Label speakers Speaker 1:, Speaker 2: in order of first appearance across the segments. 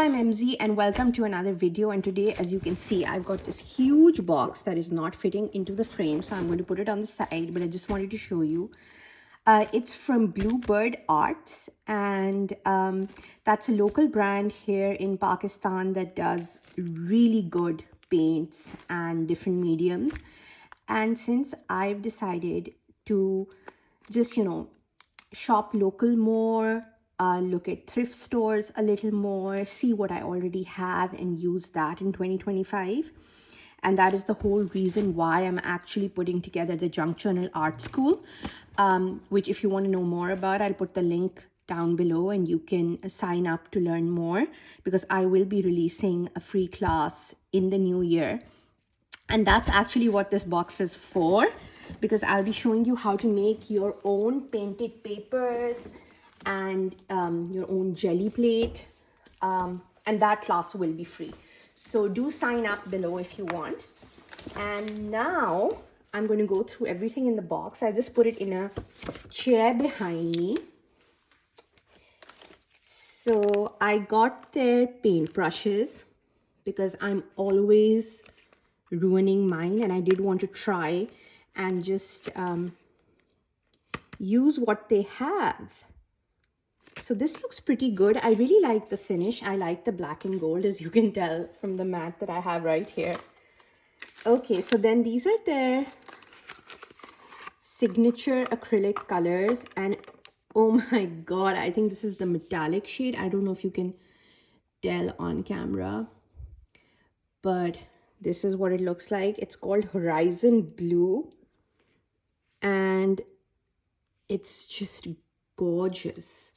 Speaker 1: I'm MZ and welcome to another video. And today, as you can see, I've got this huge box that is not fitting into the frame, so I'm going to put it on the side, but I just wanted to show you. It's from Bluebird Arts, and that's a local brand here in Pakistan that does really good paints and different mediums. And since I've decided to just, shop local more, look at thrift stores a little more, see what I already have and use that in 2025. And that is the whole reason why I'm actually putting together the Junk Journal Art School, which if you want to know more about, I'll put the link down below and you can sign up to learn more, because I will be releasing a free class in the new year. And that's actually what this box is for, because I'll be showing you how to make your own painted papers and your own jelly plate, and that class will be free. So do sign up below if you want. And now I'm going to go through everything in the box. I just put it in a chair behind me. So I got their paintbrushes because I'm always ruining mine, and I did want to try and just use what they have. So this looks pretty good. I really like the finish. I like the black and gold, as you can tell from the mat that I have right here. Okay, so then these are their signature acrylic colors, and oh my god, I think this is the metallic shade. I don't know if you can tell on camera, but this is what it looks like. It's called Horizon Blue, and it's just gorgeous,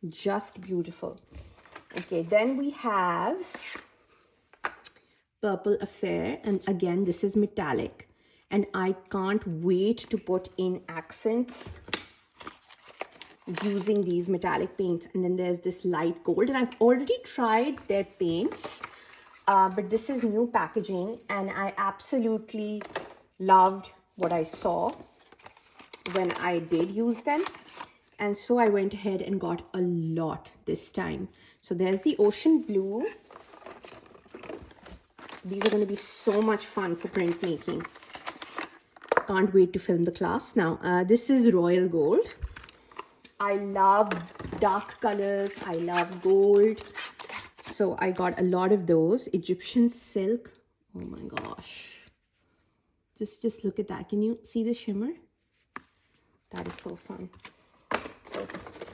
Speaker 1: just beautiful. Okay, then we have Purple Affair, and again, this is metallic, and I can't wait to put in accents using these metallic paints. And then there's this light gold, and I've already tried their paints, but this is new packaging, and I absolutely loved what I saw when I did use them. And so I went ahead and got a lot this time. So there's the Ocean Blue. These are going to be so much fun for printmaking. Can't wait to film the class. Now, this is Royal Gold. I love dark colors. I love gold. So I got a lot of those. Egyptian silk. Oh my gosh. Just look at that. Can you see the shimmer? That is so fun.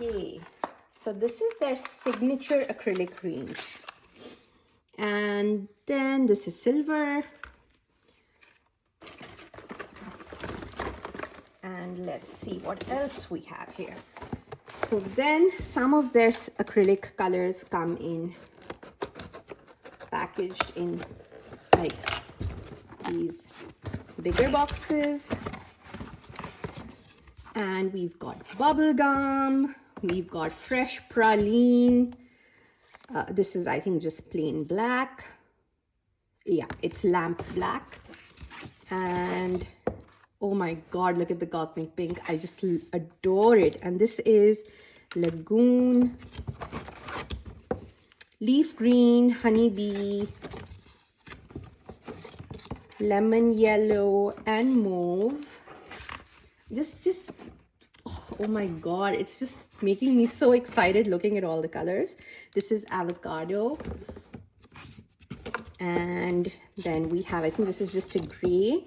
Speaker 1: Okay. So this is their signature acrylic range. And then this is silver. And let's see what else we have here. So then some of their acrylic colors come in packaged in like these bigger boxes. And we've got bubble gum, we've got fresh praline. This is, I think, just plain black. Yeah, it's lamp black. And oh my god, look at the cosmic pink. I just adore it. And this is Lagoon, leaf green, honeybee, lemon yellow, and mauve. Just oh my god, it's just making me so excited looking at all the colors. This is avocado, and then we have, I think this is just a gray,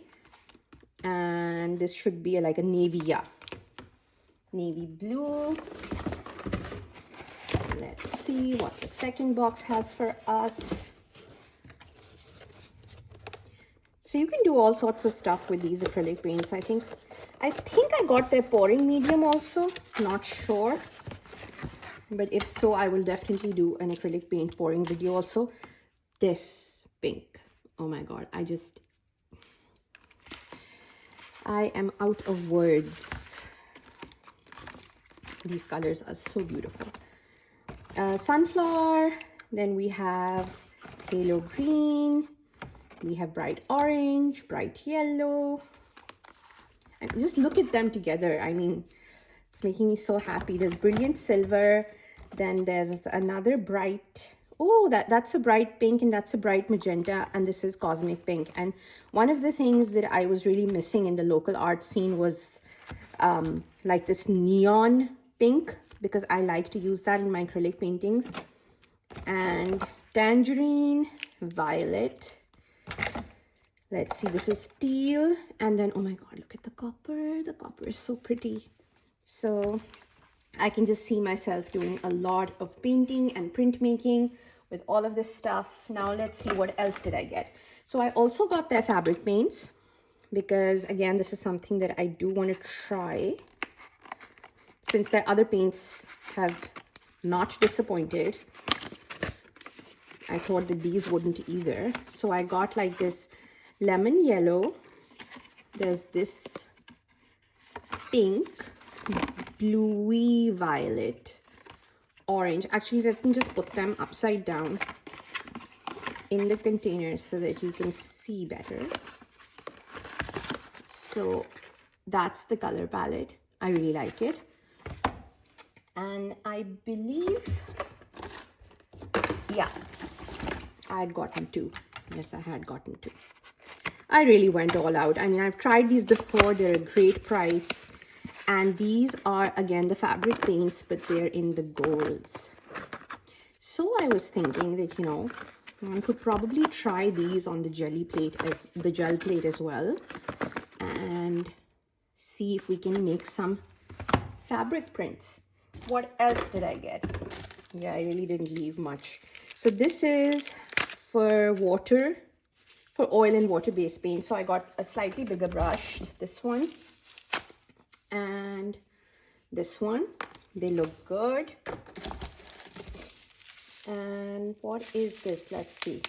Speaker 1: and this should be like a navy, yeah, navy blue. Let's see what the second box has for us. So you can do all sorts of stuff with these acrylic paints. I think I got their pouring medium also, not sure, but if so, I will definitely do an acrylic paint pouring video also. This pink, oh my god, I am out of words. These colors are so beautiful. Sunflower, then we have phthalo green, we have bright orange, bright yellow. And just look at them together. I mean, it's making me so happy. There's brilliant silver, then there's another bright oh, that's a bright pink and that's a bright magenta, and this is cosmic pink. And one of the things that I was really missing in the local art scene was like this neon pink, because I like to use that in my acrylic paintings. And tangerine, violet. Let's see, this is teal. And then, oh my God, look at the copper. The copper is so pretty. So I can just see myself doing a lot of painting and printmaking with all of this stuff. Now let's see, what else did I get? So I also got their fabric paints, because again, this is something that I do want to try, since their other paints have not disappointed. I thought that these wouldn't either. So I got like this lemon yellow. There's this pink, bluey violet, orange. Actually, let me just put them upside down in the container so that you can see better. So that's the color palette. I really like it. And I believe, yeah, I had gotten two. Yes, I had gotten two. I really went all out. I mean, I've tried these before. They're a great price. And these are, again, the fabric paints, but they're in the golds. So I was thinking that, you know, one could probably try these on the gel plate as well, and see if we can make some fabric prints. What else did I get? Yeah, I really didn't leave much. So this is for water, for oil and water-based paint. So I got a slightly bigger brush, this one and this one. They look good. And what is this? Let's see.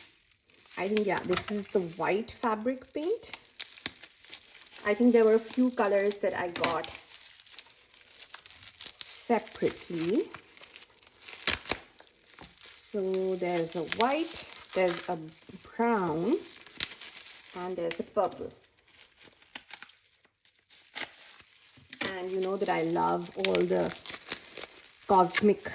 Speaker 1: I think, yeah, this is the white fabric paint. I think there were a few colors that I got separately. So there's a white, there's a brown, and there's a purple. And you know that I love all the cosmic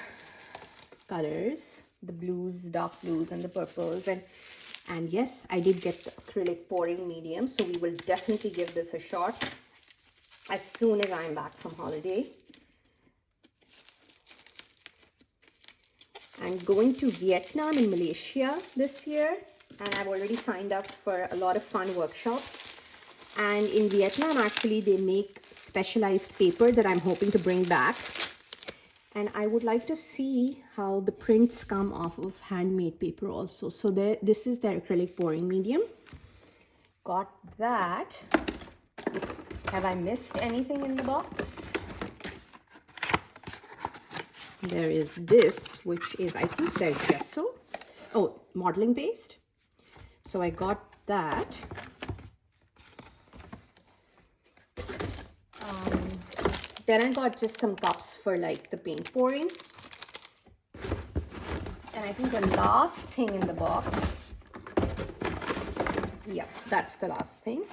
Speaker 1: colors, the blues, dark blues, and the purples. And yes, I did get the acrylic pouring medium, so we will definitely give this a shot as soon as I'm back from holiday. I'm going to Vietnam and Malaysia this year, and I've already signed up for a lot of fun workshops. And in Vietnam, actually, they make specialized paper that I'm hoping to bring back. And I would like to see how the prints come off of handmade paper also. So this is their acrylic pouring medium. Got that. Have I missed anything in the box? There is this, which is, I think they're gesso. Oh, modeling paste. So I got that. Then I got just some cups for like the paint pouring. And I think the last thing in the box, yeah, that's the last thing,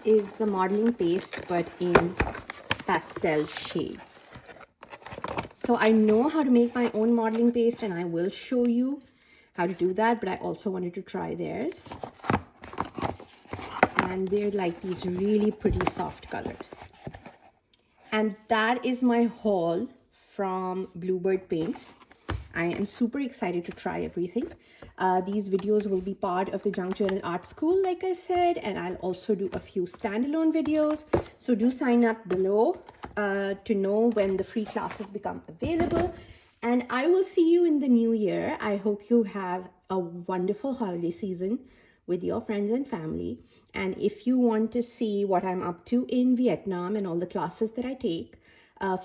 Speaker 1: is the modeling paste, but in pastel shades. So I know how to make my own modeling paste, and I will show you how to do that, but I also wanted to try theirs. And they're like these really pretty soft colors. And that is my haul from Bluebird Paints. I am super excited to try everything. These videos will be part of the Junk Journal Art School, like I said, and I'll also do a few standalone videos. So do sign up below to know when the free classes become available. And I will see you in the new year. I hope you have a wonderful holiday season with your friends and family. And if you want to see what I'm up to in Vietnam and all the classes that I take,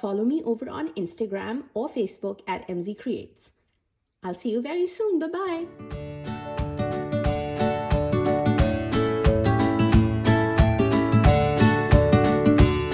Speaker 1: follow me over on Instagram or Facebook at MZ Creates. I'll see you very soon. Bye-bye.